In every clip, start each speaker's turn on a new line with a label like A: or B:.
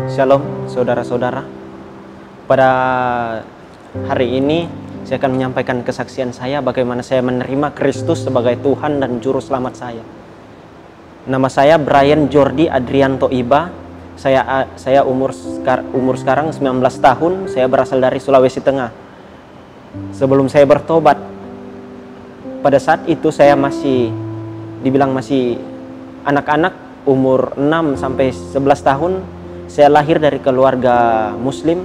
A: Shalom saudara-saudara. Pada hari ini saya akan menyampaikan kesaksian saya bagaimana saya menerima Kristus sebagai Tuhan dan Juru Selamat saya. Nama saya Brian Jordi Adrianto Iba. Saya umur sekarang 19 tahun. Saya berasal dari Sulawesi Tengah. Sebelum saya bertobat, pada saat itu saya dibilang masih anak-anak, umur 6 sampai 11 tahun. Saya lahir dari keluarga Muslim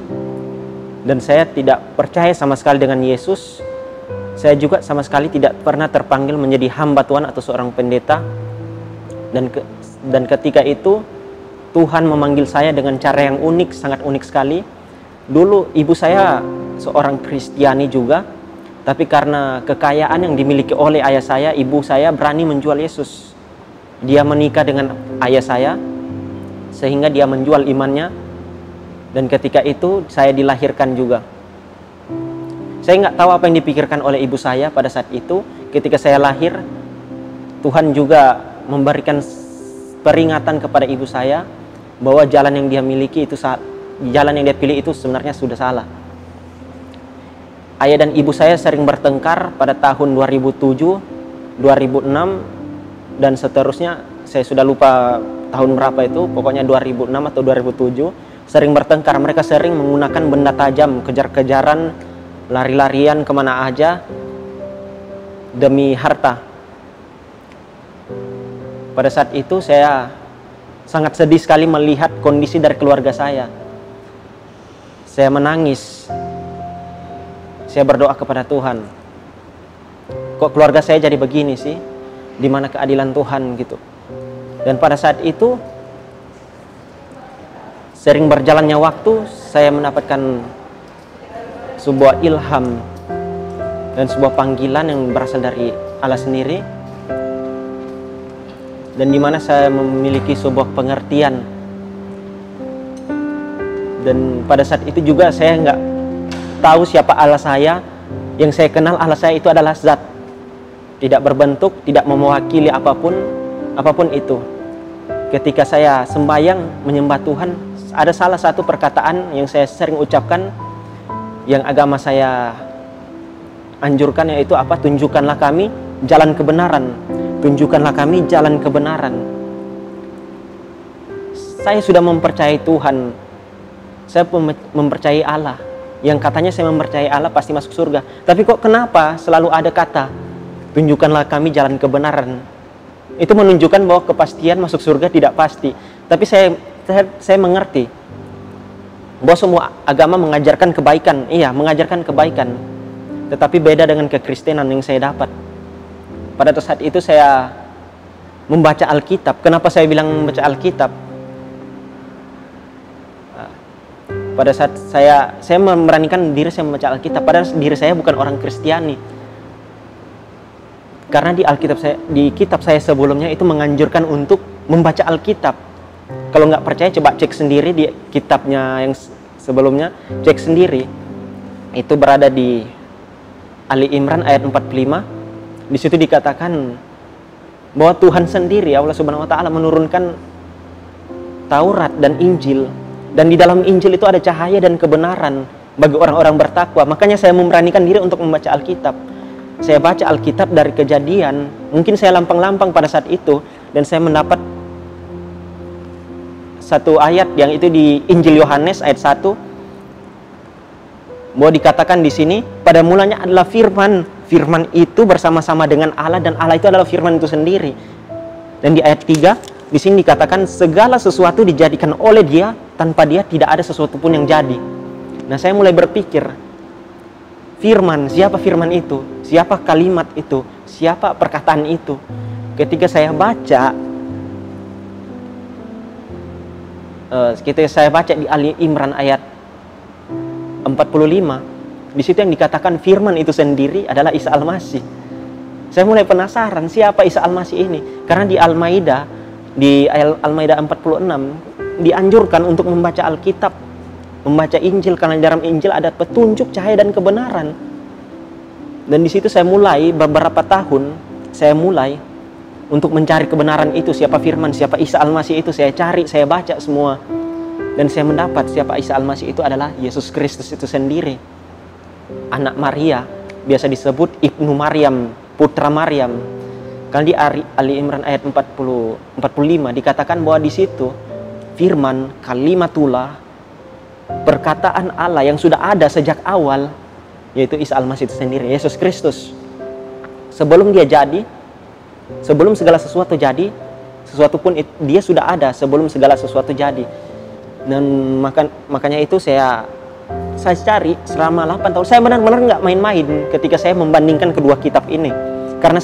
A: dan saya tidak percaya sama sekali dengan Yesus. Saya juga sama sekali tidak pernah terpanggil menjadi hamba Tuhan atau seorang pendeta. Dan ketika itu Tuhan memanggil saya dengan cara yang unik, sangat unik sekali. Dulu ibu saya seorang Kristiani juga, tapi karena kekayaan yang dimiliki oleh ayah saya, ibu saya berani menjual Yesus. Dia menikah dengan ayah saya sehingga dia menjual imannya, dan ketika itu saya dilahirkan juga. Saya nggak tahu apa yang dipikirkan oleh ibu saya pada saat itu. Ketika saya lahir, Tuhan juga memberikan peringatan kepada ibu saya bahwa jalan yang dia miliki itu jalan yang dia pilih itu sebenarnya sudah salah. Ayah dan ibu saya sering bertengkar pada tahun 2007, 2006 dan seterusnya. Saya sudah lupa tahun berapa itu, pokoknya 2006 atau 2007, sering bertengkar. Mereka sering menggunakan benda tajam, kejar-kejaran, lari-larian kemana aja demi harta. Pada saat itu saya sangat sedih sekali melihat kondisi dari keluarga saya. Saya menangis. Saya berdoa kepada Tuhan. Kok keluarga saya jadi begini sih? Di mana keadilan Tuhan gitu? Dan pada saat itu, sering berjalannya waktu, saya mendapatkan sebuah ilham dan sebuah panggilan yang berasal dari Allah sendiri. Dan di mana saya memiliki sebuah pengertian. Dan pada saat itu juga saya nggak tahu siapa Allah saya. Yang saya kenal Allah saya itu adalah zat. Tidak berbentuk, tidak mewakili apapun itu. Ketika saya sembahyang menyembah Tuhan, ada salah satu perkataan yang saya sering ucapkan, yang agama saya anjurkan, yaitu apa? Tunjukkanlah kami jalan kebenaran. Tunjukkanlah kami jalan kebenaran. Saya sudah mempercayai Tuhan. Saya mempercayai Allah. Yang katanya saya mempercayai Allah pasti masuk surga. Tapi kok kenapa selalu ada kata tunjukkanlah kami jalan kebenaran? Itu menunjukkan bahwa kepastian masuk surga tidak pasti. Tapi saya mengerti bahwa semua agama mengajarkan kebaikan. Iya, mengajarkan kebaikan. Tetapi beda dengan kekristenan yang saya dapat. Pada saat itu saya membaca Alkitab. Kenapa saya bilang membaca Alkitab? Pada saat saya memberanikan diri saya membaca Alkitab, padahal diri saya bukan orang Kristiani. Karena di kitab saya sebelumnya itu menganjurkan untuk membaca Alkitab. Kalau nggak percaya coba cek sendiri di kitabnya yang sebelumnya, cek sendiri. Itu berada di Ali Imran ayat 45. Di situ dikatakan bahwa Tuhan sendiri, Allah Subhanahu wa taala, menurunkan Taurat dan Injil. Dan di dalam Injil itu ada cahaya dan kebenaran bagi orang-orang bertakwa. Makanya saya memberanikan diri untuk membaca Alkitab. Saya baca Alkitab dari Kejadian. Mungkin saya lampang-lampang pada saat itu. Dan saya mendapat satu ayat yang itu di Injil Yohanes ayat 1. Bahwa dikatakan di sini, pada mulanya adalah firman. Firman itu bersama-sama dengan Allah, dan Allah itu adalah firman itu sendiri. Dan di ayat 3, di sini dikatakan segala sesuatu dijadikan oleh Dia, tanpa Dia tidak ada sesuatu pun yang jadi. Nah, saya mulai berpikir, firman, siapa firman itu? Siapa kalimat itu? Siapa perkataan itu? Ketika saya baca di Ali Imran ayat 45, di situ yang dikatakan firman itu sendiri adalah Isa Al-Masih. Saya mulai penasaran siapa Isa Al-Masih ini? Karena di Al-Maidah, di Al-Maidah 46 dianjurkan untuk membaca Alkitab, membaca Injil, karena di dalam Injil ada petunjuk, cahaya dan kebenaran. Dan di situ saya mulai beberapa tahun untuk mencari kebenaran itu, siapa firman, siapa Isa Al-Masih itu, saya cari, saya baca semua. Dan saya mendapat siapa Isa Al-Masih itu adalah Yesus Kristus itu sendiri. Anak Maria, biasa disebut Ibnu Maryam, putra Maryam. Kalau di Ali Imran ayat 45 dikatakan bahwa di situ firman, kalimatullah, perkataan Allah yang sudah ada sejak awal, yaitu Isa Al-Masih itu sendiri, Yesus Kristus. Sebelum dia jadi, sebelum segala sesuatu jadi, sesuatu pun dia sudah ada sebelum segala sesuatu jadi. Dan makanya itu saya cari selama 8 tahun. Saya benar-benar nggak main-main ketika saya membandingkan kedua kitab ini. Karena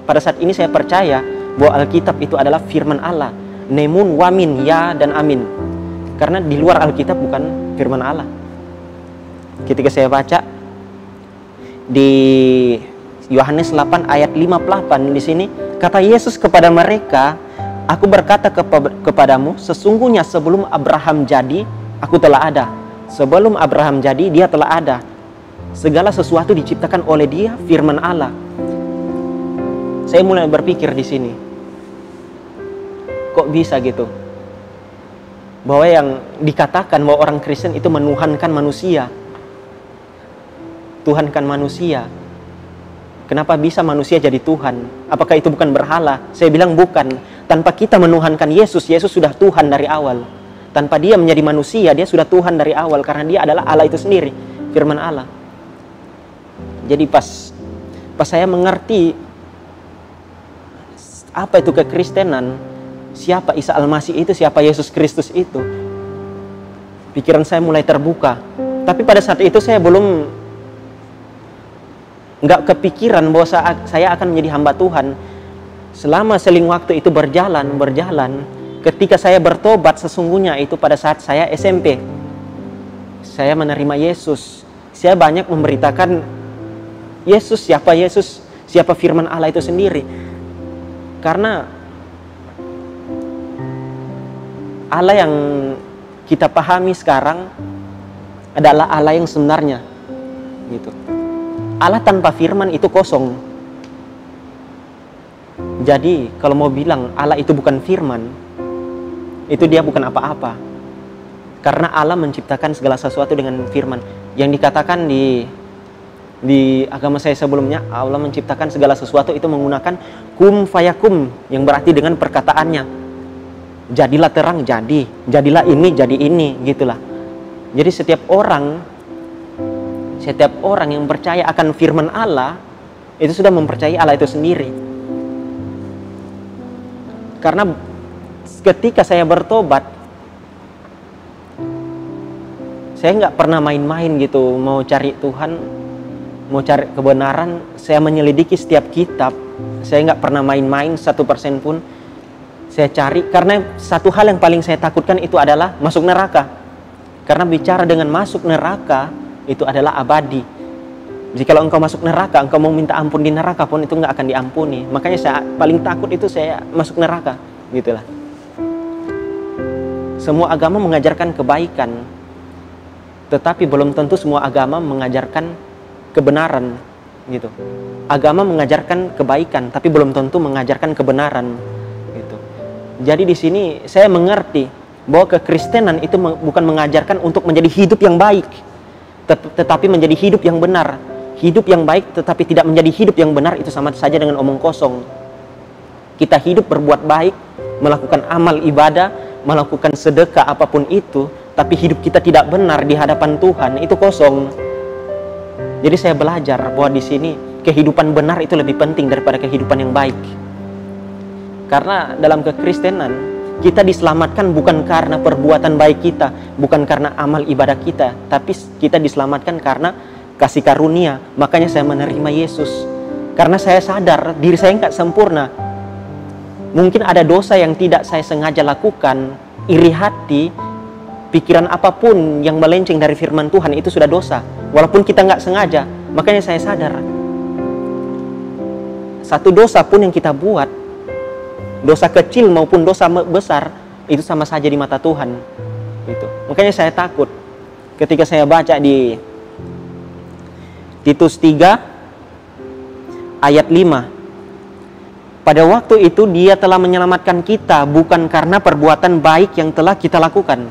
A: pada saat ini saya percaya bahwa Alkitab itu adalah firman Allah. Nemun, wamin, ya, dan amin. Karena di luar Alkitab bukan firman Allah. Ketika saya baca di Yohanes 8 ayat 58 di sini, kata Yesus kepada mereka, aku berkata kepadamu, sesungguhnya sebelum Abraham jadi, aku telah ada. Sebelum Abraham jadi, dia telah ada. Segala sesuatu diciptakan oleh dia, firman Allah. Saya mulai berpikir di sini, kok bisa gitu? Bahwa yang dikatakan bahwa orang Kristen itu menuhankan manusia. Tuhankan manusia. Kenapa bisa manusia jadi Tuhan? Apakah itu bukan berhala? Saya bilang bukan. Tanpa kita menuhankan Yesus, Yesus sudah Tuhan dari awal. Tanpa dia menjadi manusia, dia sudah Tuhan dari awal. Karena dia adalah Allah itu sendiri, firman Allah. Jadi pas saya mengerti apa itu kekristenan, siapa Isa Al-Masih itu, siapa Yesus Kristus itu, pikiran saya mulai terbuka. Tapi pada saat itu saya belum nggak kepikiran bahwa saya akan menjadi hamba Tuhan. Selama seling waktu itu berjalan, ketika saya bertobat sesungguhnya itu pada saat saya SMP. Saya menerima Yesus. Saya banyak memberitakan Yesus, siapa firman Allah itu sendiri. Karena Allah yang kita pahami sekarang adalah Allah yang sebenarnya, gitu. Allah tanpa firman itu kosong. Jadi kalau mau bilang Allah itu bukan firman, itu dia bukan apa-apa. Karena Allah menciptakan segala sesuatu dengan firman. Yang dikatakan di agama saya sebelumnya, Allah menciptakan segala sesuatu itu menggunakan kum fayakum, yang berarti dengan perkataannya. Jadilah terang, jadilah ini, jadi ini, gitulah. Jadi setiap orang yang percaya akan firman Allah itu sudah mempercayai Allah itu sendiri. Karena ketika saya bertobat, saya nggak pernah main-main gitu mau cari Tuhan, mau cari kebenaran. Saya menyelidiki setiap kitab. Saya nggak pernah main-main 1% pun. Saya cari, karena satu hal yang paling saya takutkan itu adalah masuk neraka. Karena bicara dengan masuk neraka itu adalah abadi. Jikalau engkau masuk neraka, engkau mau minta ampun di neraka pun itu nggak akan diampuni. Makanya saya paling takut itu saya masuk neraka, gitulah. Semua agama mengajarkan kebaikan, tetapi belum tentu semua agama mengajarkan kebenaran, gitu. Agama mengajarkan kebaikan, tapi belum tentu mengajarkan kebenaran, gitu. Jadi di sini saya mengerti bahwa kekristenan itu bukan mengajarkan untuk menjadi hidup yang baik, tetapi menjadi hidup yang benar. Hidup yang baik tetapi tidak menjadi hidup yang benar itu sama saja dengan omong kosong. Kita hidup berbuat baik, melakukan amal ibadah, melakukan sedekah apapun itu, tapi hidup kita tidak benar di hadapan Tuhan, itu kosong. Jadi saya belajar bahwa di sini kehidupan benar itu lebih penting daripada kehidupan yang baik. Karena dalam kekristenan kita diselamatkan bukan karena perbuatan baik kita, bukan karena amal ibadah kita, tapi kita diselamatkan karena kasih karunia. Makanya saya menerima Yesus. Karena saya sadar diri saya nggak sempurna. Mungkin ada dosa yang tidak saya sengaja lakukan, iri hati, pikiran apapun yang melenceng dari firman Tuhan itu sudah dosa. Walaupun kita nggak sengaja. Makanya saya sadar, satu dosa pun yang kita buat, dosa kecil maupun dosa besar, itu sama saja di mata Tuhan. Gitu. Makanya saya takut ketika saya baca di Titus 3 ayat 5. Pada waktu itu dia telah menyelamatkan kita bukan karena perbuatan baik yang telah kita lakukan.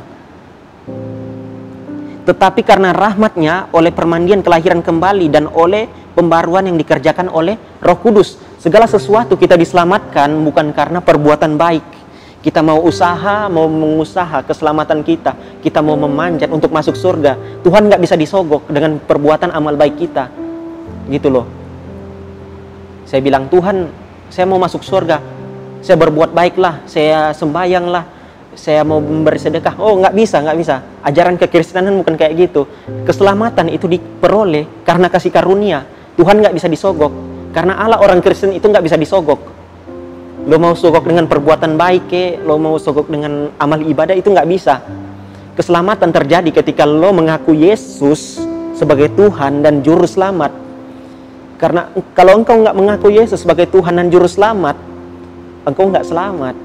A: Tetapi karena rahmat-Nya, oleh permandian kelahiran kembali dan oleh pembaruan yang dikerjakan oleh Roh Kudus. Segala sesuatu kita diselamatkan bukan karena perbuatan baik. Kita mau usaha, mau mengusaha keselamatan kita. Kita mau memanjat untuk masuk surga. Tuhan nggak bisa disogok dengan perbuatan amal baik kita. Gitu loh. Saya bilang, Tuhan, saya mau masuk surga. Saya berbuat baiklah, saya sembayanglah, saya mau memberi sedekah. Oh, nggak bisa. Ajaran kekristenan bukan kayak gitu. Keselamatan itu diperoleh karena kasih karunia. Tuhan nggak bisa disogok. Karena Allah orang Kristen itu nggak bisa disogok. Lo mau sogok dengan perbuatan baik, lo mau sogok dengan amal ibadah, itu nggak bisa. Keselamatan terjadi ketika lo mengaku Yesus sebagai Tuhan dan Juru Selamat. Karena kalau engkau nggak mengaku Yesus sebagai Tuhan dan Juru Selamat, engkau nggak selamat.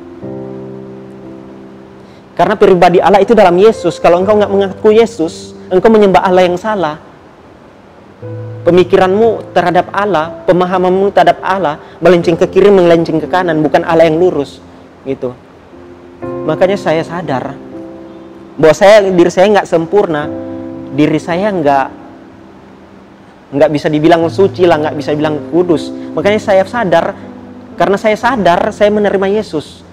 A: Karena pribadi Allah itu dalam Yesus. Kalau engkau nggak mengaku Yesus, engkau menyembah Allah yang salah. Pemikiranmu terhadap Allah, pemahamanmu terhadap Allah melenceng ke kiri, melenceng ke kanan, bukan Allah yang lurus, gitu. Makanya saya sadar bahwa diri saya nggak sempurna, diri saya nggak bisa dibilang suci lah, nggak bisa dibilang kudus. Makanya saya sadar, karena saya sadar saya menerima Yesus,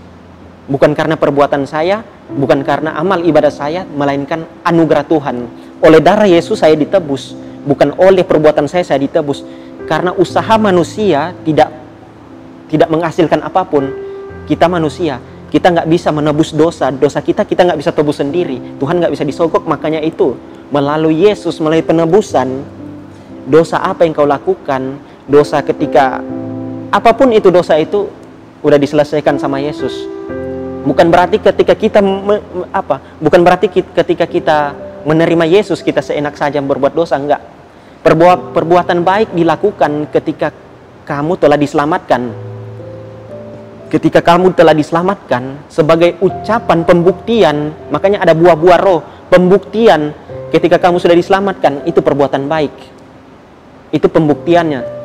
A: bukan karena perbuatan saya, bukan karena amal ibadah saya, melainkan anugerah Tuhan. Oleh darah Yesus saya ditebus, bukan oleh perbuatan saya ditebus. Karena usaha manusia tidak menghasilkan apapun. Kita manusia, kita nggak bisa menebus dosa kita nggak bisa tebus sendiri. Tuhan nggak bisa disogok. Makanya itu, melalui Yesus, melalui penebusan, dosa apa yang kau lakukan, dosa ketika apapun itu, dosa itu udah diselesaikan sama Yesus. Bukan berarti ketika kita ketika kita menerima Yesus kita seenak saja berbuat dosa, enggak. Perbuatan baik dilakukan ketika kamu telah diselamatkan. Ketika kamu telah diselamatkan sebagai ucapan pembuktian, makanya ada buah-buah roh, pembuktian ketika kamu sudah diselamatkan, itu perbuatan baik. Itu pembuktiannya.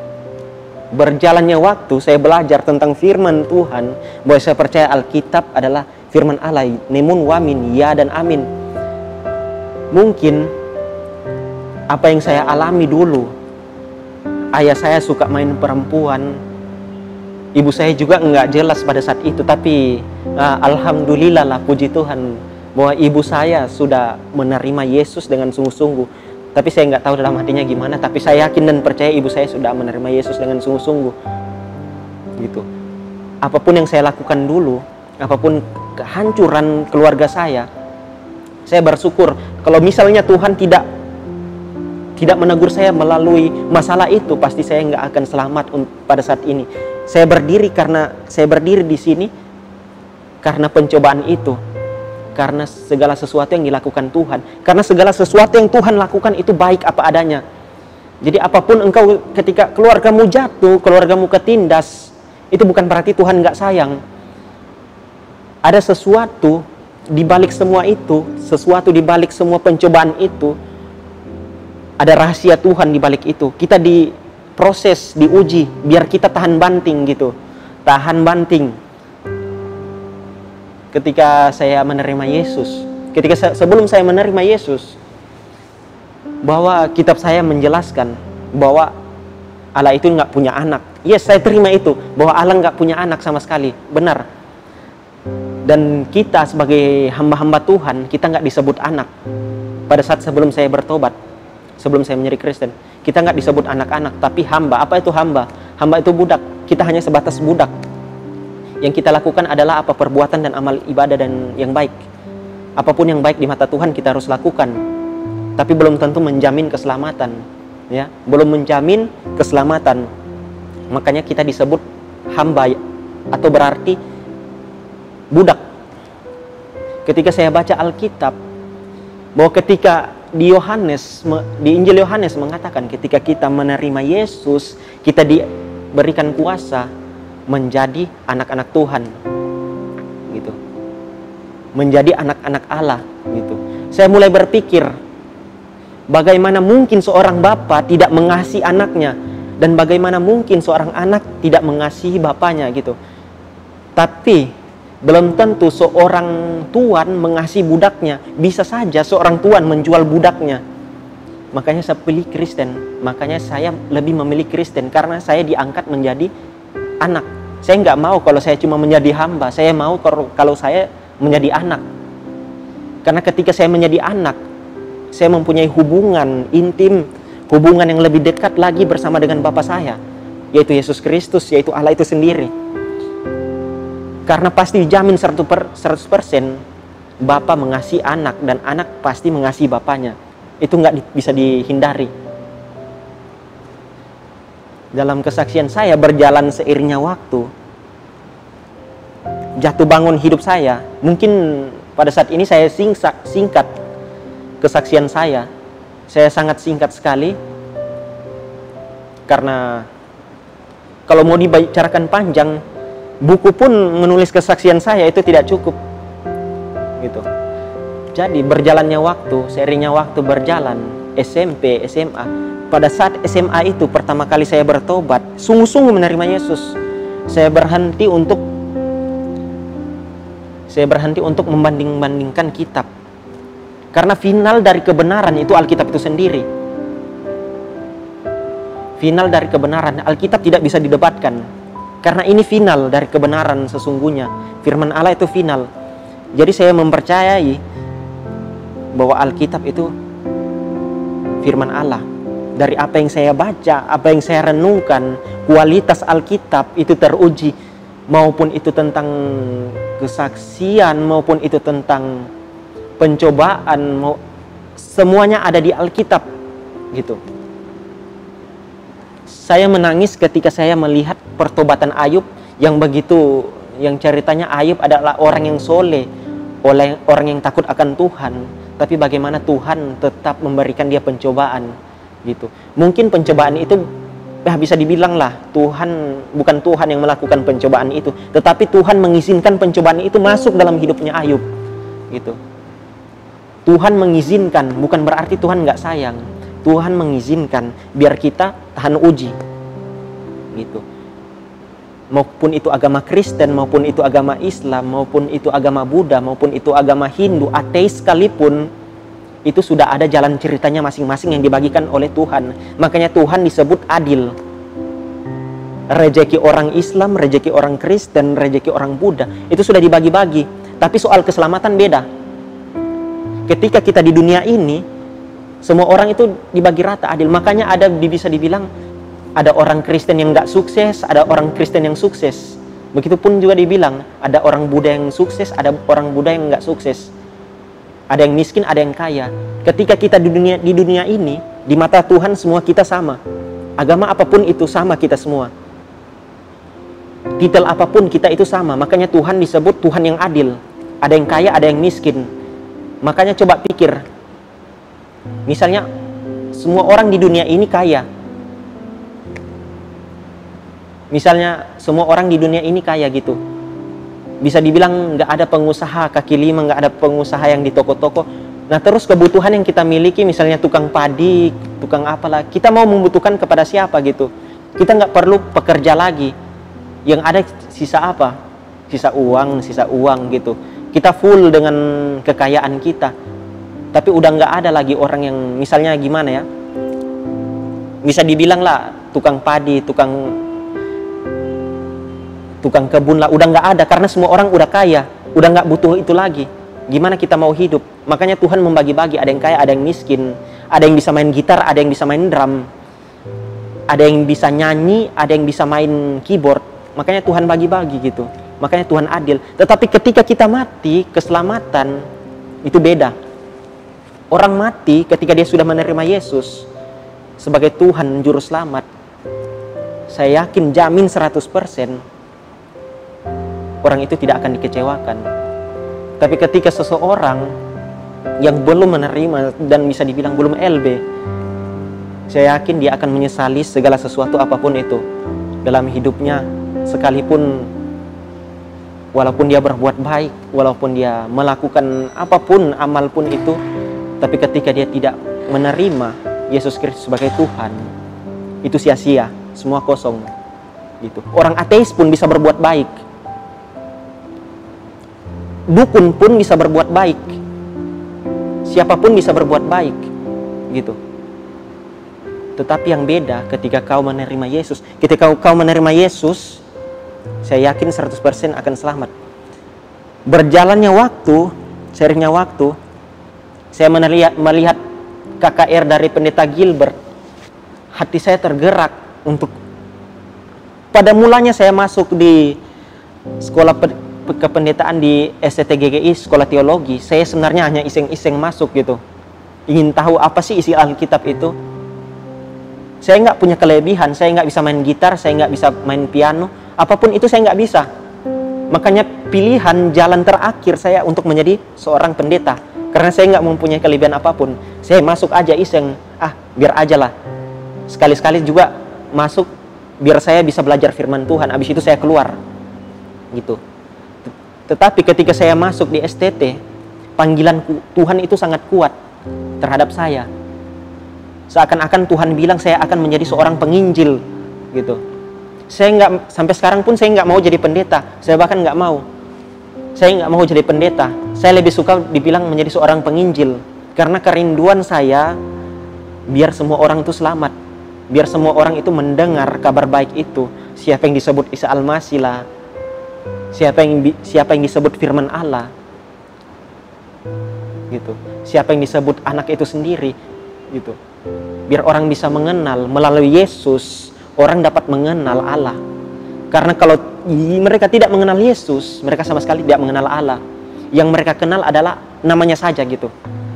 A: Berjalannya waktu, saya belajar tentang firman Tuhan, bahwa saya percaya Alkitab adalah firman Allah, nemun wamin, ya dan amin. Mungkin apa yang saya alami dulu, ayah saya suka main perempuan, ibu saya juga nggak jelas pada saat itu, tapi alhamdulillah lah, puji Tuhan, bahwa ibu saya sudah menerima Yesus dengan sungguh-sungguh. Tapi saya nggak tahu dalam hatinya gimana, tapi saya yakin dan percaya ibu saya sudah menerima Yesus dengan sungguh-sungguh. Gitu. Apapun yang saya lakukan dulu, apapun kehancuran keluarga saya bersyukur. Kalau misalnya Tuhan tidak menegur saya melalui masalah itu, pasti saya nggak akan selamat pada saat ini. Saya berdiri di sini karena pencobaan itu. Karena segala sesuatu yang dilakukan Tuhan. Karena segala sesuatu yang Tuhan lakukan itu baik apa adanya. Jadi apapun engkau, ketika keluargamu jatuh, keluargamu ketindas, itu bukan berarti Tuhan nggak sayang. Ada sesuatu di balik semua itu, sesuatu di balik semua pencobaan itu, ada rahasia Tuhan di balik itu. Kita diproses, diuji, biar kita tahan banting gitu. Tahan banting. Ketika saya menerima Yesus, sebelum saya menerima Yesus, bahwa kitab saya menjelaskan bahwa Allah itu nggak punya anak. Yes, saya terima itu, bahwa Allah nggak punya anak sama sekali, benar. Dan kita sebagai hamba-hamba Tuhan, kita nggak disebut anak. Pada saat sebelum saya bertobat, sebelum saya menjadi Kristen, kita nggak disebut anak-anak, tapi hamba. Apa itu hamba? Hamba itu budak. Kita hanya sebatas budak. Yang kita lakukan adalah apa? Perbuatan dan amal ibadah dan yang baik. Apapun yang baik di mata Tuhan kita harus lakukan. Tapi belum tentu menjamin keselamatan, ya. Belum menjamin keselamatan. Makanya kita disebut hamba, atau berarti budak. Ketika saya baca Alkitab, bahwa ketika di Injil Yohanes mengatakan ketika kita menerima Yesus, kita diberikan kuasa menjadi anak-anak Tuhan, gitu. Menjadi anak-anak Allah, gitu. Saya mulai berpikir, bagaimana mungkin seorang bapa tidak mengasihi anaknya, dan bagaimana mungkin seorang anak tidak mengasihi bapaknya, gitu. Tapi Belum tentu seorang tuan mengasihi budaknya. Bisa saja seorang tuan menjual budaknya. Makanya saya pilih Kristen. Makanya saya lebih memilih Kristen karena saya diangkat menjadi anak. Saya nggak mau kalau saya cuma menjadi hamba. Saya mau kalau saya menjadi anak. Karena ketika saya menjadi anak, saya mempunyai hubungan intim, hubungan yang lebih dekat lagi bersama dengan Bapa saya, yaitu Yesus Kristus, yaitu Allah itu sendiri. Karena pasti dijamin 100% Bapa mengasihi anak dan anak pasti mengasihi Bapanya. Itu nggak bisa dihindari. Dalam kesaksian saya berjalan seiringnya waktu, jatuh bangun hidup saya, mungkin pada saat ini saya singkat kesaksian saya sangat singkat sekali, karena kalau mau dibicarakan panjang, buku pun menulis kesaksian saya itu tidak cukup gitu. Jadi berjalannya waktu, seiringnya waktu berjalan, SMP, SMA. Pada saat SMA itu pertama kali saya bertobat, sungguh-sungguh menerima Yesus. Saya berhenti untuk membanding-bandingkan kitab. Karena final dari kebenaran itu Alkitab itu sendiri. Final dari kebenaran, Alkitab tidak bisa didebatkan. Karena ini final dari kebenaran sesungguhnya. Firman Allah itu final. Jadi saya mempercayai bahwa Alkitab itu firman Allah. Dari apa yang saya baca, apa yang saya renungkan, kualitas Alkitab itu teruji. Maupun itu tentang kesaksian, maupun itu tentang pencobaan, semuanya ada di Alkitab gitu. Saya menangis ketika saya melihat pertobatan Ayub yang ceritanya Ayub adalah orang yang soleh, orang yang takut akan Tuhan, tapi bagaimana Tuhan tetap memberikan dia pencobaan gitu. Mungkin pencobaan itu bisa dibilang lah bukan Tuhan yang melakukan pencobaan itu, tetapi Tuhan mengizinkan pencobaan itu masuk dalam hidupnya Ayub gitu. Tuhan mengizinkan, bukan berarti Tuhan nggak sayang. Tuhan mengizinkan biar kita tahan uji gitu. Maupun itu agama Kristen, maupun itu agama Islam, maupun itu agama Buddha, maupun itu agama Hindu, ateis sekalipun, itu sudah ada jalan ceritanya masing-masing yang dibagikan oleh Tuhan. Makanya Tuhan disebut adil. Rezeki orang Islam, rezeki orang Kristen, rezeki orang Buddha, itu sudah dibagi-bagi. Tapi soal keselamatan beda. Ketika kita di dunia ini, semua orang itu dibagi rata adil. Makanya bisa dibilang ada orang Kristen yang nggak sukses, ada orang Kristen yang sukses. Begitupun juga dibilang ada orang Buddha yang sukses, ada orang Buddha yang nggak sukses. Ada yang miskin, ada yang kaya. Ketika kita di dunia ini, di mata Tuhan semua kita sama. Agama apapun itu sama kita semua. Titel apapun kita itu sama. Makanya Tuhan disebut Tuhan yang adil. Ada yang kaya, ada yang miskin. Makanya coba pikir. Misalnya semua orang di dunia ini kaya. Misalnya semua orang di dunia ini kaya gitu. Bisa dibilang nggak ada pengusaha kaki lima, nggak ada pengusaha yang di toko-toko. Nah terus kebutuhan yang kita miliki, misalnya tukang padi, tukang apalah, kita mau membutuhkan kepada siapa gitu. Kita nggak perlu pekerja lagi. Yang ada sisa apa? Sisa uang gitu. Kita full dengan kekayaan kita. Tapi udah nggak ada lagi orang yang misalnya gimana ya? Bisa dibilang lah tukang padi, tukang kebun lah, udah nggak ada karena semua orang udah kaya, udah nggak butuh itu lagi. Gimana kita mau hidup? Makanya Tuhan membagi-bagi, ada yang kaya, ada yang miskin, ada yang bisa main gitar, ada yang bisa main drum, ada yang bisa nyanyi, ada yang bisa main keyboard. Makanya Tuhan bagi-bagi gitu. Makanya Tuhan adil. Tetapi ketika kita mati, keselamatan itu beda. Orang mati ketika dia sudah menerima Yesus sebagai Tuhan Juru Selamat, saya yakin jamin 100% orang itu tidak akan dikecewakan. Tapi ketika seseorang yang belum menerima dan bisa dibilang belum LB, saya yakin dia akan menyesali segala sesuatu apapun itu dalam hidupnya. Sekalipun walaupun dia berbuat baik, walaupun dia melakukan apapun, amal pun itu, tapi ketika dia tidak menerima Yesus Kristus sebagai Tuhan, itu sia-sia, semua kosong gitu. Orang ateis pun bisa berbuat baik. dukun pun bisa berbuat baik. Siapapun bisa berbuat baik, gitu. Tetapi yang beda ketika kau menerima Yesus. Ketika kau menerima Yesus, saya yakin 100% akan selamat. Berjalannya waktu, seringnya waktu, saya melihat KKR dari Pendeta Gilbert, hati saya tergerak untuk, pada mulanya saya masuk di sekolah kependetaan di STTGGI, sekolah teologi. Saya sebenarnya hanya iseng-iseng masuk gitu, ingin tahu apa sih isi Alkitab itu. Saya nggak punya kelebihan, saya nggak bisa main gitar, saya nggak bisa main piano, apapun itu saya nggak bisa. Makanya pilihan jalan terakhir saya untuk menjadi seorang pendeta, karena saya nggak mempunyai kelebihan apapun. Saya masuk aja iseng, biar aja lah. Sekali-sekali juga masuk biar saya bisa belajar firman Tuhan, habis itu saya keluar gitu. Tetapi ketika saya masuk di STT, panggilan Tuhan itu sangat kuat terhadap saya. Seakan-akan Tuhan bilang saya akan menjadi seorang penginjil gitu. Saya nggak, sampai sekarang pun saya nggak mau jadi pendeta. Saya bahkan nggak mau. Saya nggak mau jadi pendeta. Saya lebih suka dibilang menjadi seorang penginjil, karena kerinduan saya biar semua orang itu selamat, biar semua orang itu mendengar kabar baik itu. Siapa yang disebut Isa Al-Masih lah, siapa yang disebut firman Allah gitu, siapa yang disebut anak itu sendiri gitu. Biar orang bisa mengenal, melalui Yesus orang dapat mengenal Allah. Karena kalau mereka tidak mengenal Yesus, mereka sama sekali tidak mengenal Allah. Yang mereka kenal adalah namanya saja gitu.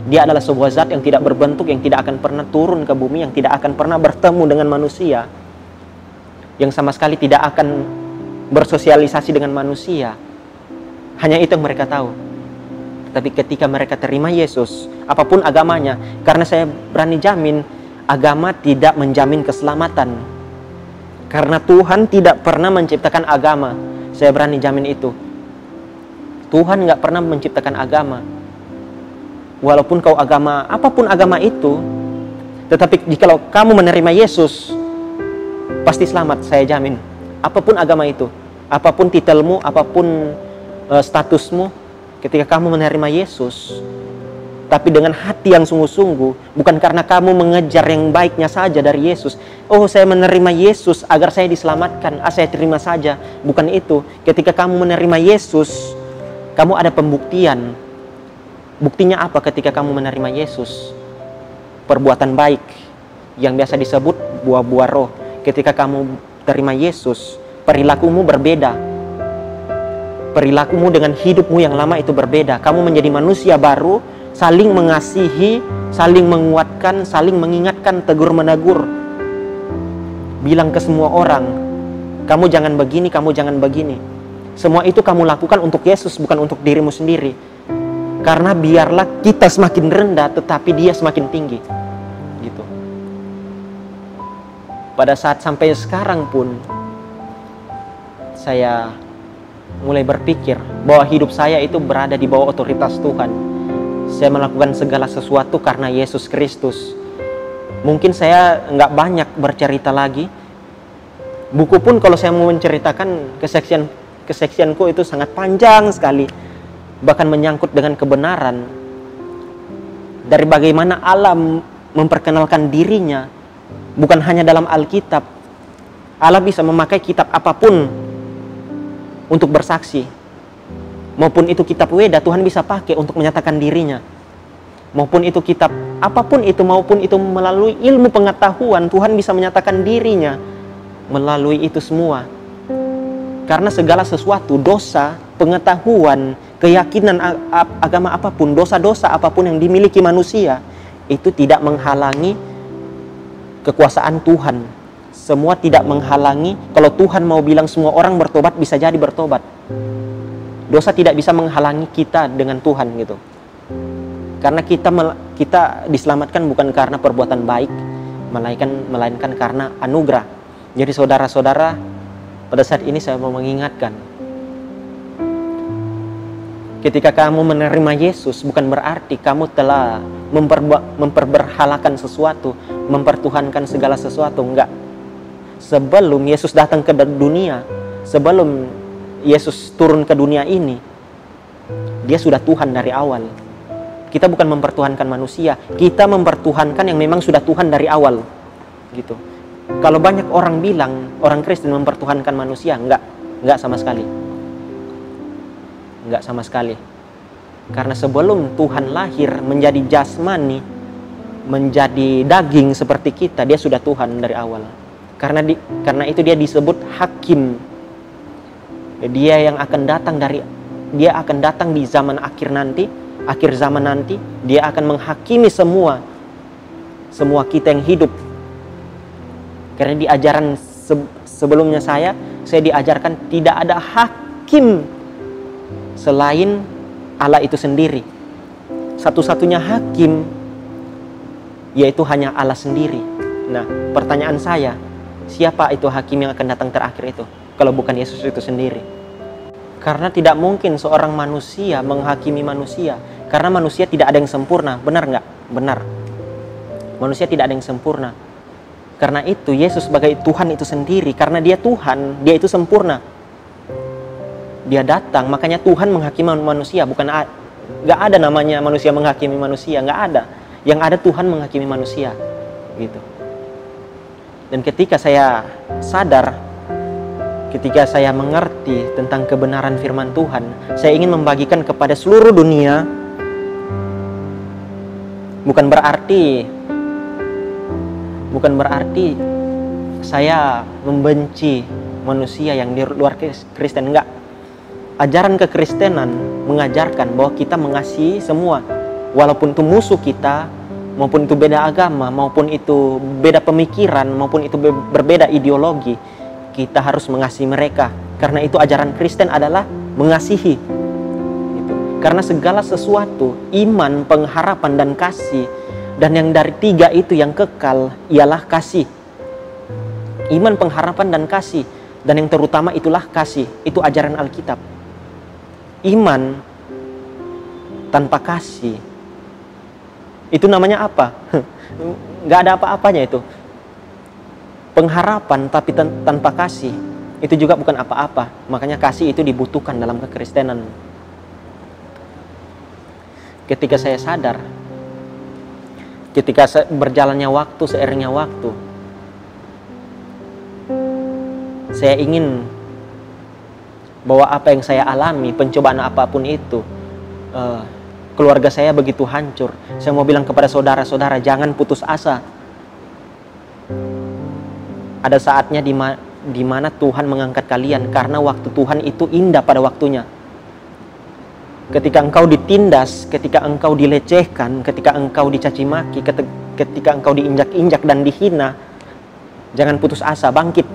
A: Dia adalah sebuah zat yang tidak berbentuk, yang tidak akan pernah turun ke bumi, yang tidak akan pernah bertemu dengan manusia, yang sama sekali tidak akan bersosialisasi dengan manusia. Hanya itu yang mereka tahu. Tapi ketika mereka terima Yesus, apapun agamanya, karena saya berani jamin, agama tidak menjamin keselamatan. Karena Tuhan tidak pernah menciptakan agama. Saya berani jamin itu. Tuhan nggak pernah menciptakan agama. Walaupun kau agama, apapun agama itu, tetapi jikalau kamu menerima Yesus, pasti selamat, saya jamin. Apapun agama itu, apapun titelmu, apapun statusmu, ketika kamu menerima Yesus, tapi dengan hati yang sungguh-sungguh, bukan karena kamu mengejar yang baiknya saja dari Yesus. Oh, saya menerima Yesus agar saya diselamatkan, saya terima saja. Bukan itu. Ketika kamu menerima Yesus, kamu ada pembuktian. Buktinya apa ketika kamu menerima Yesus? Perbuatan baik, yang biasa disebut buah-buah roh. Ketika kamu terima Yesus, perilakumu berbeda. Perilakumu dengan hidupmu yang lama itu berbeda. Kamu menjadi manusia baru, saling mengasihi, saling menguatkan, saling mengingatkan, tegur menegur. Bilang ke semua orang, kamu jangan begini, kamu jangan begini. Semua itu kamu lakukan untuk Yesus, bukan untuk dirimu sendiri. Karena biarlah kita semakin rendah, tetapi dia semakin tinggi. Gitu. Pada saat sampai sekarang pun, saya mulai berpikir bahwa hidup saya itu berada di bawah otoritas Tuhan. Saya melakukan segala sesuatu karena Yesus Kristus. Mungkin saya nggak banyak bercerita lagi. Buku pun kalau saya mau menceritakan kesaksianku itu sangat panjang sekali. Bahkan menyangkut dengan kebenaran. Dari bagaimana Allah memperkenalkan dirinya. Bukan hanya dalam Alkitab. Allah bisa memakai kitab apapun untuk bersaksi. Maupun itu kitab Weda, Tuhan bisa pakai untuk menyatakan dirinya. Maupun itu kitab apapun itu, maupun itu melalui ilmu pengetahuan, Tuhan bisa menyatakan dirinya melalui itu semua. Karena segala sesuatu, dosa, pengetahuan, keyakinan agama apapun, dosa-dosa apapun yang dimiliki manusia, itu tidak menghalangi kekuasaan Tuhan. Semua tidak menghalangi. Kalau Tuhan mau bilang semua orang bertobat, bisa jadi bertobat. Dosa tidak bisa menghalangi kita dengan Tuhan gitu. Karena kita diselamatkan bukan karena perbuatan baik, melainkan karena anugerah. Jadi saudara-saudara, pada saat ini saya mau mengingatkan, ketika kamu menerima Yesus, bukan berarti kamu telah memperberhalakan sesuatu, mempertuhankan segala sesuatu. Enggak. Sebelum Yesus datang ke dunia, sebelum Yesus turun ke dunia ini, Dia sudah Tuhan dari awal. Kita bukan mempertuhankan manusia, kita mempertuhankan yang memang sudah Tuhan dari awal. Gitu. Kalau banyak orang bilang orang Kristen mempertuhankan manusia, enggak sama sekali. Enggak sama sekali. Karena sebelum Tuhan lahir menjadi jasmani, menjadi daging seperti kita, dia sudah Tuhan dari awal. Karena itu dia disebut hakim. Dia yang akan datang di zaman akhir zaman nanti, dia akan menghakimi semua kita yang hidup. Karena di ajaran sebelumnya saya diajarkan tidak ada hakim selain Allah itu sendiri. Satu-satunya hakim yaitu hanya Allah sendiri. Nah, pertanyaan saya, siapa itu hakim yang akan datang terakhir itu? Kalau bukan Yesus itu sendiri. Karena tidak mungkin seorang manusia menghakimi manusia. Karena manusia tidak ada yang sempurna. Benar nggak? Benar. Manusia tidak ada yang sempurna. Karena itu Yesus sebagai Tuhan itu sendiri. Karena dia Tuhan, dia itu sempurna. Dia datang, makanya Tuhan menghakimi manusia. Nggak ada namanya manusia menghakimi manusia. Nggak ada. Yang ada Tuhan menghakimi manusia. Gitu. Dan ketika saya sadar, ketika saya mengerti tentang kebenaran firman Tuhan, saya ingin membagikan kepada seluruh dunia. Bukan berarti saya membenci manusia yang di luar Kristen, enggak. Ajaran kekristenan mengajarkan bahwa kita mengasihi semua, walaupun itu musuh kita, maupun itu beda agama, maupun itu beda pemikiran, maupun itu berbeda ideologi. Kita harus mengasihi mereka. Karena itu ajaran Kristen adalah mengasihi. Gitu. Karena segala sesuatu, iman, pengharapan, dan kasih. Dan yang dari tiga itu yang kekal ialah kasih. Iman, pengharapan, dan kasih. Dan yang terutama itulah kasih. Itu ajaran Alkitab. Iman tanpa kasih, itu namanya apa? Nggak ada apa-apanya itu. Pengharapan tapi tanpa kasih, itu juga bukan apa-apa. Makanya kasih itu dibutuhkan dalam kekristenan. Ketika saya sadar, ketika berjalannya waktu, seiringnya waktu, saya ingin bahwa apa yang saya alami, pencobaan apapun itu, keluarga saya begitu hancur. Saya mau bilang kepada saudara-saudara, jangan putus asa. Ada saatnya di mana Tuhan mengangkat kalian, karena waktu Tuhan itu indah pada waktunya. Ketika engkau ditindas, ketika engkau dilecehkan, ketika engkau dicaci maki, ketika engkau diinjak-injak dan dihina, jangan putus asa, bangkit.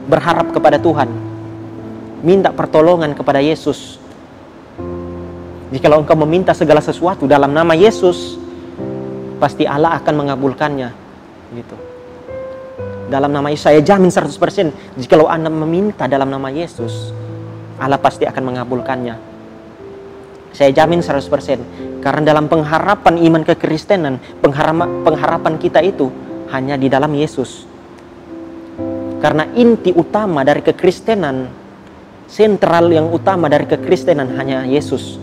A: Berharap kepada Tuhan, minta pertolongan kepada Yesus. Jikalau engkau meminta segala sesuatu dalam nama Yesus, pasti Allah akan mengabulkannya. Gitu. Dalam nama Yesus, saya jamin 100%, jikalau Anda meminta dalam nama Yesus, Allah pasti akan mengabulkannya. Saya jamin 100%. Karena dalam pengharapan iman kekristenan, pengharapan kita itu hanya di dalam Yesus. Karena inti utama dari kekristenan, sentral yang utama dari kekristenan hanya Yesus.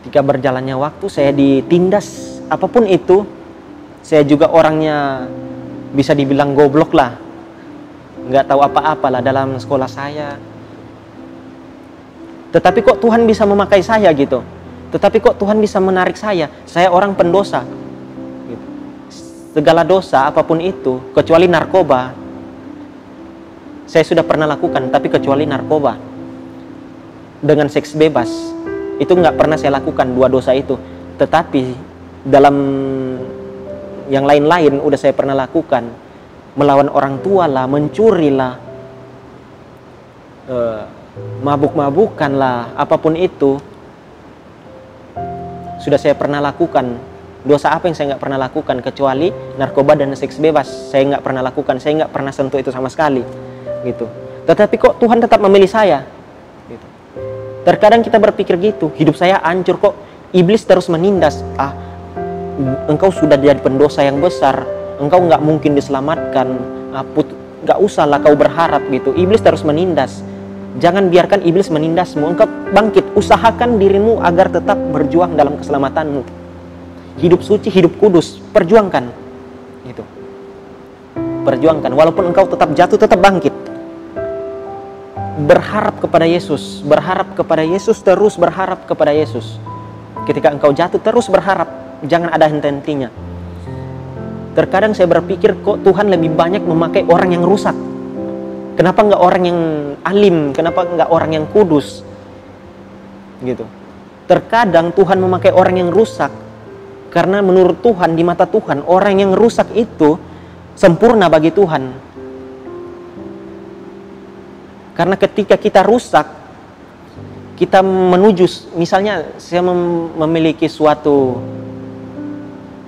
A: Ketika berjalannya waktu, saya ditindas apapun itu. Saya juga orangnya bisa dibilang goblok lah, nggak tahu apa-apa lah dalam sekolah saya. Tetapi kok Tuhan bisa memakai saya gitu. Tetapi kok Tuhan bisa menarik saya. Saya orang pendosa. Segala dosa apapun itu, kecuali narkoba, saya sudah pernah lakukan. Tapi kecuali narkoba dengan seks bebas, itu nggak pernah saya lakukan, dua dosa itu. Tetapi dalam yang lain-lain udah saya pernah lakukan. Melawan orang tua lah, mencuri lah, mabuk-mabukan lah, apapun itu sudah saya pernah lakukan. Dosa apa yang saya nggak pernah lakukan kecuali narkoba dan seks bebas? Saya nggak pernah lakukan, saya nggak pernah sentuh itu sama sekali, gitu. Tetapi kok Tuhan tetap memilih saya? Gitu. Terkadang kita berpikir gitu, hidup saya hancur kok, iblis terus menindas. Engkau sudah jadi pendosa yang besar, engkau nggak mungkin diselamatkan. gak usahlah kau berharap gitu. Iblis terus menindas. Jangan biarkan iblis menindasmu. Engkau bangkit, usahakan dirimu agar tetap berjuang dalam keselamatanmu. Hidup suci, hidup kudus, perjuangkan. Gitu. Perjuangkan, walaupun engkau tetap jatuh, tetap bangkit. Berharap kepada Yesus, berharap kepada Yesus, terus berharap kepada Yesus. Ketika engkau jatuh, terus berharap, jangan ada henti-hentinya. Terkadang saya berpikir, kok Tuhan lebih banyak memakai orang yang rusak? Kenapa nggak orang yang alim? Kenapa nggak orang yang kudus? Gitu. Terkadang Tuhan memakai orang yang rusak karena menurut Tuhan, di mata Tuhan, orang yang rusak itu sempurna bagi Tuhan. Karena ketika kita rusak, kita menuju, misalnya saya memiliki suatu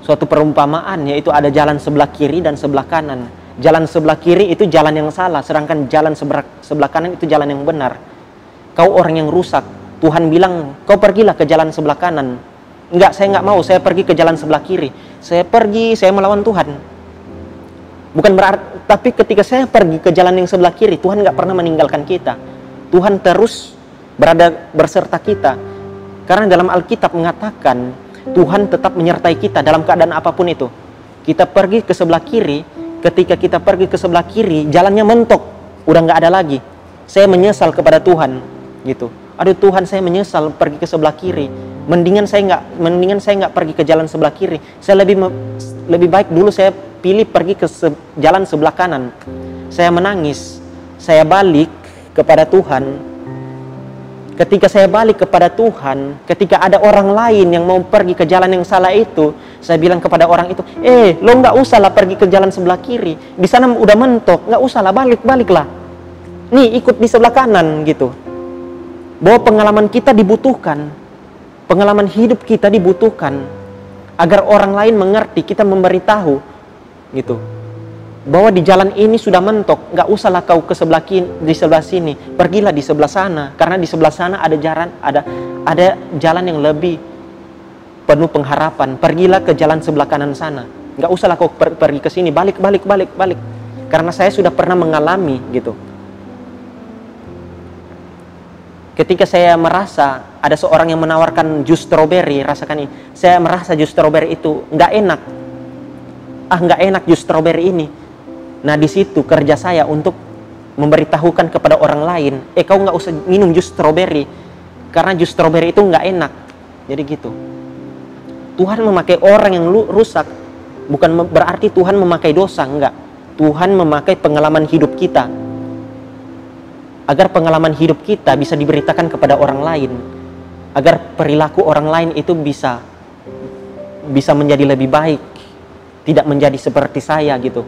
A: perumpamaan, yaitu ada jalan sebelah kiri dan sebelah kanan. Jalan sebelah kiri itu jalan yang salah, sedangkan jalan sebelah kanan itu jalan yang benar. Kau orang yang rusak, Tuhan bilang, kau pergilah ke jalan sebelah kanan. Enggak, saya enggak mau, saya pergi ke jalan sebelah kiri. Saya pergi, saya melawan Tuhan. Bukan berarti, tapi ketika saya pergi ke jalan yang sebelah kiri, Tuhan enggak pernah meninggalkan kita. Tuhan terus berada berserta kita. Karena dalam Alkitab mengatakan, Tuhan tetap menyertai kita dalam keadaan apapun itu. Kita pergi ke sebelah kiri, ketika kita pergi ke sebelah kiri, jalannya mentok, udah nggak ada lagi. Saya menyesal kepada Tuhan, gitu. Aduh Tuhan, saya menyesal pergi ke sebelah kiri. Mendingan saya nggak pergi ke jalan sebelah kiri. Saya lebih baik dulu saya pilih pergi ke jalan sebelah kanan. Saya menangis, saya balik kepada Tuhan. Ketika saya balik kepada Tuhan, ketika ada orang lain yang mau pergi ke jalan yang salah itu, saya bilang kepada orang itu, lo nggak usahlah pergi ke jalan sebelah kiri, di sana udah mentok, nggak usahlah, baliklah. Nih ikut di sebelah kanan gitu. Bahwa pengalaman kita dibutuhkan, pengalaman hidup kita dibutuhkan, agar orang lain mengerti, kita memberitahu, gitu. Bahwa di jalan ini sudah mentok, nggak usahlah kau ke sebelah kiri, di sebelah sini, pergilah di sebelah sana, karena di sebelah sana ada jalan yang lebih penuh pengharapan. Pergilah ke jalan sebelah kanan sana, nggak usahlah kau pergi ke sini, balik, karena saya sudah pernah mengalami gitu. Ketika saya merasa ada seorang yang menawarkan jus stroberi, rasakan ini, saya merasa jus stroberi itu nggak enak jus stroberi ini. Nah di situ kerja saya untuk memberitahukan kepada orang lain, kau nggak usah minum jus stroberi, karena jus stroberi itu nggak enak. Jadi gitu. Tuhan memakai orang yang rusak, bukan berarti Tuhan memakai dosa, enggak. Tuhan memakai pengalaman hidup kita, agar pengalaman hidup kita bisa diberitakan kepada orang lain, agar perilaku orang lain itu bisa menjadi lebih baik, tidak menjadi seperti saya gitu.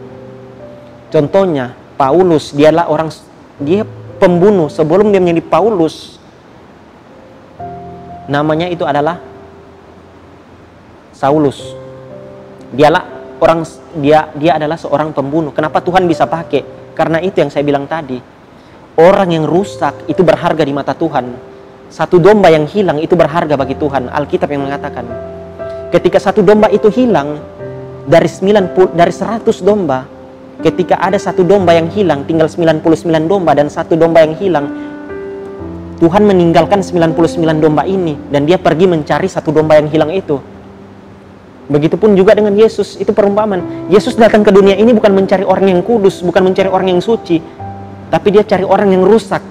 A: Contohnya Paulus, dia pembunuh. Sebelum dia menjadi Paulus, namanya itu adalah Saulus. Dia adalah seorang pembunuh. Kenapa Tuhan bisa pakai? Karena itu yang saya bilang tadi. Orang yang rusak itu berharga di mata Tuhan. Satu domba yang hilang itu berharga bagi Tuhan. Alkitab yang mengatakan, ketika satu domba itu hilang dari 100 domba, ketika ada satu domba yang hilang, tinggal 99 domba dan satu domba yang hilang, Tuhan meninggalkan 99 domba ini dan dia pergi mencari satu domba yang hilang itu. Begitupun juga dengan Yesus, itu perumpamaan. Yesus datang ke dunia ini bukan mencari orang yang kudus, bukan mencari orang yang suci, tapi dia cari orang yang rusak.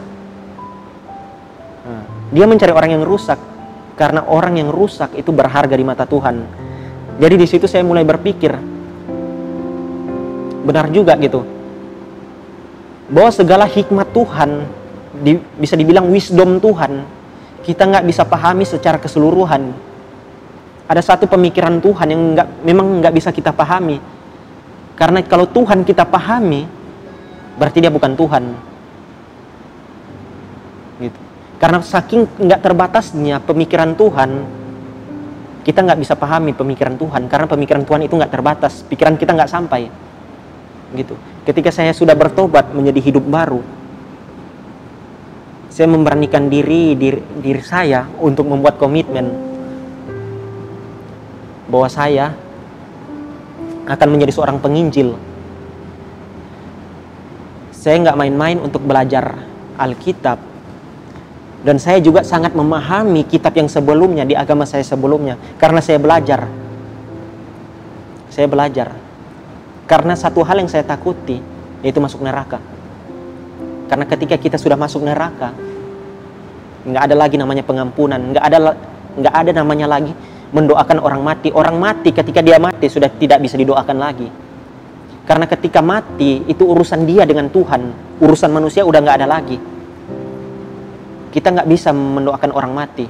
A: Dia mencari orang yang rusak karena orang yang rusak itu berharga di mata Tuhan. Jadi di situ saya mulai berpikir, benar juga gitu, bahwa segala hikmat Tuhan, bisa dibilang wisdom Tuhan, kita nggak bisa pahami secara keseluruhan. Ada satu pemikiran Tuhan yang memang nggak bisa kita pahami, karena kalau Tuhan kita pahami, berarti dia bukan Tuhan gitu. Karena saking nggak terbatasnya pemikiran Tuhan, kita nggak bisa pahami pemikiran Tuhan, karena pemikiran Tuhan itu nggak terbatas, pikiran kita nggak sampai gitu. Ketika saya sudah bertobat menjadi hidup baru, saya memberanikan diri saya untuk membuat komitmen bahwa saya akan menjadi seorang penginjil. Saya nggak main-main untuk belajar Alkitab. Dan saya juga sangat memahami kitab yang sebelumnya di agama saya sebelumnya. Karena saya belajar. Saya belajar. Karena satu hal yang saya takuti, yaitu masuk neraka. Karena ketika kita sudah masuk neraka, nggak ada lagi namanya pengampunan. Nggak ada namanya lagi mendoakan orang mati. Orang mati ketika dia mati sudah tidak bisa didoakan lagi. Karena ketika mati, itu urusan dia dengan Tuhan. Urusan manusia udah nggak ada lagi. Kita nggak bisa mendoakan orang mati.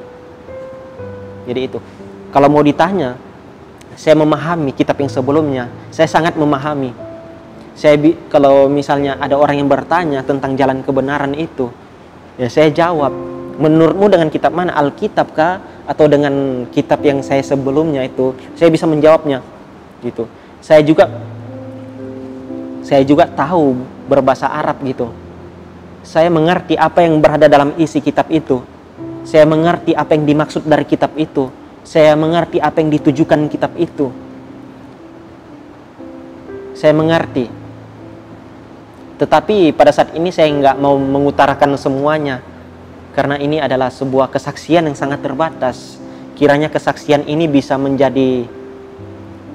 A: Jadi itu. Kalau mau ditanya, saya memahami kitab yang sebelumnya. Saya sangat memahami. Kalau misalnya ada orang yang bertanya tentang jalan kebenaran itu, ya saya jawab, menurutmu dengan kitab mana? Alkitab kah? Atau dengan kitab yang saya sebelumnya itu? Saya bisa menjawabnya. Gitu. Saya juga tahu berbahasa Arab gitu. Saya mengerti apa yang berada dalam isi kitab itu. Saya mengerti apa yang dimaksud dari kitab itu. Saya mengerti apa yang ditujukan kitab itu. Saya mengerti. Tetapi pada saat ini saya nggak mau mengutarakan semuanya. Karena ini adalah sebuah kesaksian yang sangat terbatas. Kiranya kesaksian ini bisa menjadi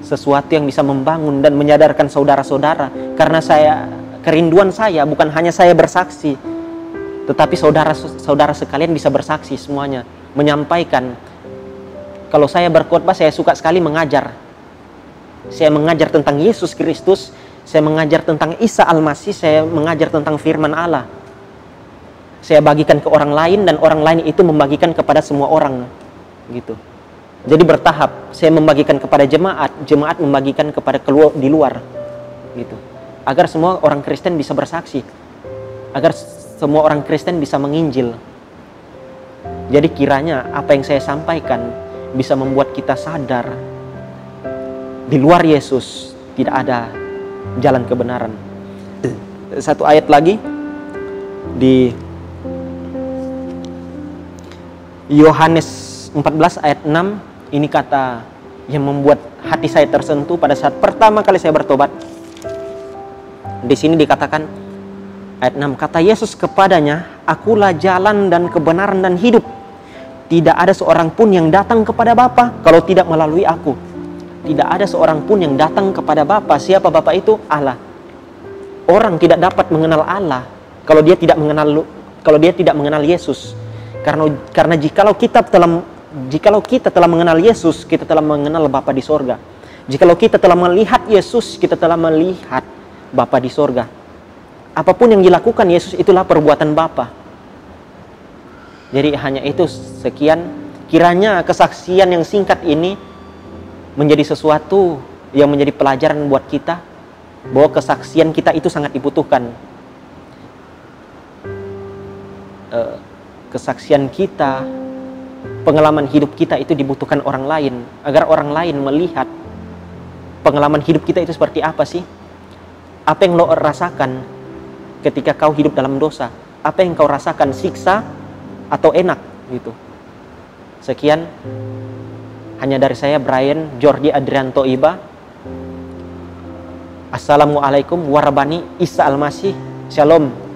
A: sesuatu yang bisa membangun dan menyadarkan saudara-saudara. Karena kerinduan saya bukan hanya saya bersaksi, tetapi saudara-saudara sekalian bisa bersaksi semuanya, menyampaikan. Kalau saya berkhotbah, saya suka sekali mengajar. Saya mengajar tentang Yesus Kristus, saya mengajar tentang Isa Al-Masih, saya mengajar tentang firman Allah. Saya bagikan ke orang lain dan orang lain itu membagikan kepada semua orang, gitu. Jadi bertahap, saya membagikan kepada jemaat, jemaat membagikan kepada di luar, gitu. Agar semua orang Kristen bisa bersaksi, agar semua orang Kristen bisa menginjil. Jadi kiranya apa yang saya sampaikan bisa membuat kita sadar, di luar Yesus tidak ada jalan kebenaran. Satu ayat lagi di Yohanes 14 ayat 6, ini kata yang membuat hati saya tersentuh pada saat pertama kali saya bertobat. Di sini dikatakan ayat 6, kata Yesus kepadanya, akulah jalan dan kebenaran dan hidup. Tidak ada seorang pun yang datang kepada Bapa kalau tidak melalui aku. Tidak ada seorang pun yang datang kepada Bapa. Siapa Bapa itu? Allah. Orang tidak dapat mengenal Allah kalau dia tidak mengenal Yesus. Karena jikalau kita telah mengenal Yesus, kita telah mengenal Bapa di sorga. Jikalau kita telah melihat Yesus, kita telah melihat Bapa di sorga. Apapun yang dilakukan Yesus itulah perbuatan Bapa. Jadi hanya itu sekian. Kiranya kesaksian yang singkat ini menjadi sesuatu yang menjadi pelajaran buat kita, bahwa kesaksian kita itu sangat dibutuhkan. Kesaksian kita, pengalaman hidup kita itu dibutuhkan orang lain, agar orang lain melihat pengalaman hidup kita itu seperti apa sih. Apa yang lo rasakan ketika kau hidup dalam dosa? Apa yang kau rasakan, siksa atau enak gitu. Sekian hanya dari saya, Brian Jordi Adrianto Iba. Assalamualaikum warahmatullahi Isa Al-Masih. Shalom.